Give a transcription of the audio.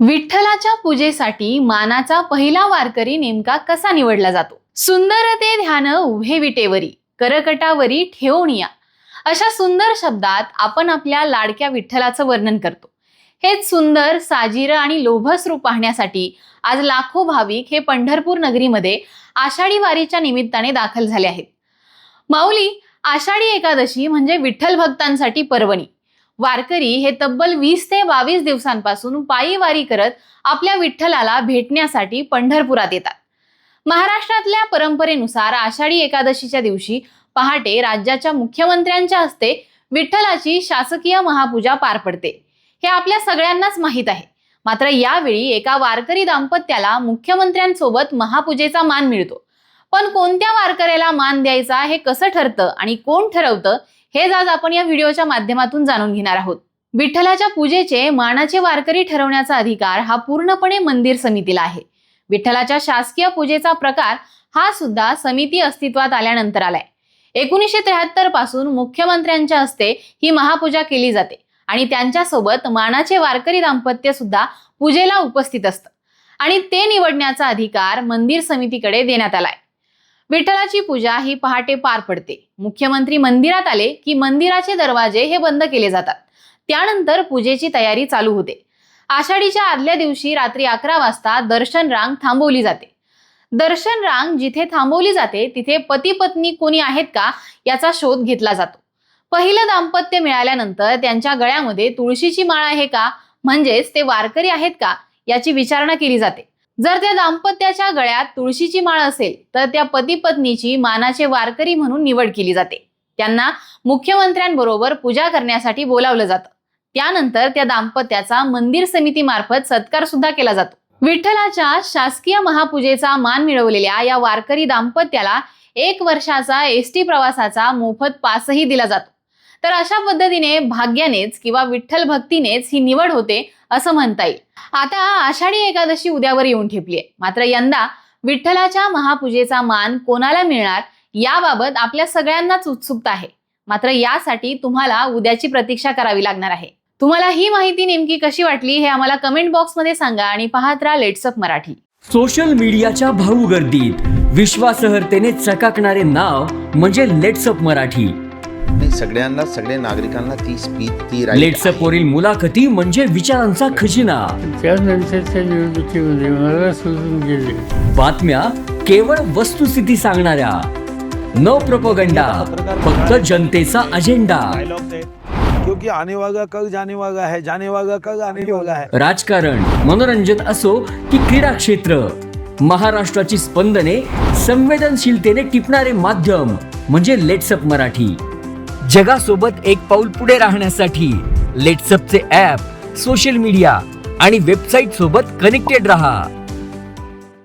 विठ्ठलाच्या पूजेसाठी मानाचा पहिला वारकरी नेमका कसा निवडला जातो? सुंदर ते ध्यान उभे विटेवरी, करकटावरी ठेवणिया, अशा सुंदर शब्दात आपण आपल्या लाडक्या विठ्ठलाचं वर्णन करतो. हेच सुंदर, साजिर आणि लोभस रूप पाहण्यासाठी आज लाखो भाविक हे पंढरपूर नगरीमध्ये आषाढी वारीच्या निमित्ताने दाखल झाले आहेत. माऊली, आषाढी एकादशी म्हणजे विठ्ठल भक्तांसाठी पर्वणी. वारकरी हे तब्बल 20 ते 22 दिवसांपासून पायी वारी करत आपल्या विठ्ठलाला भेटण्यासाठी पंढरपुरात येतात. महाराष्ट्रातल्या परंपरेनुसार आषाढी एकादशीच्या दिवशी पहाटे राज्याच्या मुख्यमंत्र्यांच्या हस्ते विठ्ठलाची शासकीय महापूजा पार पडते. हे आपल्या सगळ्यांनाच माहीत आहे. मात्र यावेळी एका वारकरी दाम्पत्याला मुख्यमंत्र्यांसोबत महापूजेचा मान मिळतो. पण कोणत्या वारकऱ्याला मान द्यायचा हे कसं ठरतं आणि कोण ठरवतं, हेच आज आपण या व्हिडिओच्या माध्यमातून जाणून घेणार आहोत. विठ्ठलाच्या पूजेचे मानाचे वारकरी ठरवण्याचा अधिकार हा पूर्णपणे मंदिर समितीला आहे. विठ्ठलाच्या शासकीय पूजेचा प्रकार हा सुद्धा समिती अस्तित्वात आल्यानंतर आलाय. 1973 पासून मुख्यमंत्र्यांच्या हस्ते ही महापूजा केली जाते आणि त्यांच्यासोबत मानाचे वारकरी दाम्पत्य सुद्धा पूजेला उपस्थित असतं आणि ते निवडण्याचा अधिकार मंदिर समितीकडे देण्यात आलाय. विठ्ठलाची पूजा ही पहाटे पार पडते. मुख्यमंत्री मंदिरात आले की मंदिराचे दरवाजे हे बंद केले जातात. त्यानंतर पूजेची तयारी चालू होते. आषाढीच्या आदल्या दिवशी रात्री 11 वाजता दर्शन रांग थांबवली जाते. दर्शन रांग जिथे थांबवली जाते तिथे पती पत्नी कोणी आहेत का याचा शोध घेतला जातो. पहिलं दाम्पत्य मिळाल्यानंतर त्यांच्या गळ्यामध्ये तुळशीची माळ आहे का, म्हणजेच ते वारकरी आहेत का, याची विचारणा केली जाते. जर त्या दाम्पत्याच्या गळ्यात तुळशीची माळ असेल तर त्या पती पत्नीची मानाचे वारकरी म्हणून निवड केली जाते. त्यांना मुख्यमंत्र्यांबरोबर पूजा करण्यासाठी बोलावलं जातं. त्यानंतर त्या दाम्पत्याचा मंदिर समितीमार्फत सत्कार सुद्धा केला जातो. विठ्ठलाच्या शासकीय महापूजेचा मान मिळवलेल्या या वारकरी दाम्पत्याला 1 वर्षाचा एसटी प्रवासाचा मोफत पासही दिला जातो. तर अशा पद्धतीने भाग्यानेच किंवा विठ्ठल भक्तीनेच ही निवड होते असं म्हणता येईल. आता आषाढी एकादशी उद्यावर येऊन ठेपली आहे. मात्र यंदा विठ्ठलाच्या महापूजेचा मान कोणाला मिळणार याबाबत आपल्या सगळ्यांनाच उत्सुकता आहे. मात्र यासाठी तुम्हाला उद्याची प्रतीक्षा करावी लागणार आहे. तुम्हाला ही माहिती नेमकी कशी वाटली हे आम्हाला कमेंट बॉक्समध्ये सांगा आणि पाहत राहा लेट्सअप मराठी. सोशल मीडियाच्या भाऊ गर्दीत विश्वासार्हतेने चकाकणारे नाव म्हणजे लेट्सअप मराठी. सगळ्यांना, सगळ्या नागरिकांना ती स्पीच, ती लेट्सअप वरील मुलाखती म्हणजे विचारांचा खजिना. त्यानंतरच्या निवडणुकीमध्ये मला सोडून गेले. बातम्या केवळ वस्तुस्थिती सांगणाऱ्या, न प्रोपगंडा, फक्त जनतेचा अजेंडा. क्योंकि आने वाला कल जाने वाला है, जाने वाला कल आने वाला है. राजकारण, मनोरंजन असो की क्रीडा क्षेत्र, महाराष्ट्राची स्पंदने संवेदनशीलतेने टिपणारे माध्यम म्हणजे लेट्सअप मराठी. जगासोबत एक पाऊल पुढे राहण्यासाठी लेट्सअपचे ॲप, सोशल मीडिया आणि वेबसाईट सोबत कनेक्टेड रहा.